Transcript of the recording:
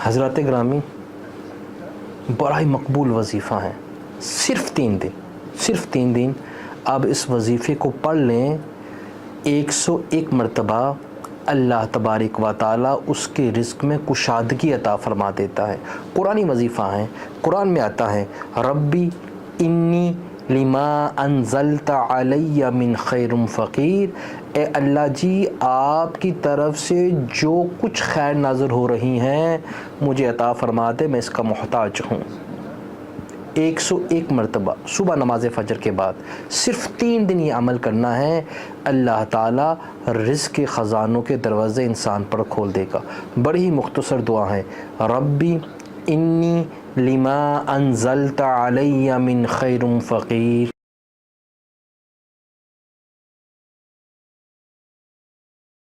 حضرات گرامی، بڑا ہی مقبول وظیفہ ہے، صرف 3 دن آپ اس وظیفے کو پڑھ لیں، 101 مرتبہ اللہ تبارک و تعالی اس کے رزق میں کشادگی عطا فرما دیتا ہے۔ قرآنی وظیفہ ہے، قرآن میں آتا ہے ربی انی لما انزلت علی من خیر فقیر، اے اللہ جی آپ کی طرف سے جو کچھ خیر نازل ہو رہی ہیں مجھے عطا فرما دے، میں اس کا محتاج ہوں۔ 101 مرتبہ صبح نماز فجر کے بعد صرف 3 دن یہ عمل کرنا ہے، اللہ تعالیٰ رزق کے خزانوں کے دروازے انسان پر کھول دے گا۔ بڑی ہی مختصر دعا ہے، ربی انی لما انزلت علی من خیر فقیر۔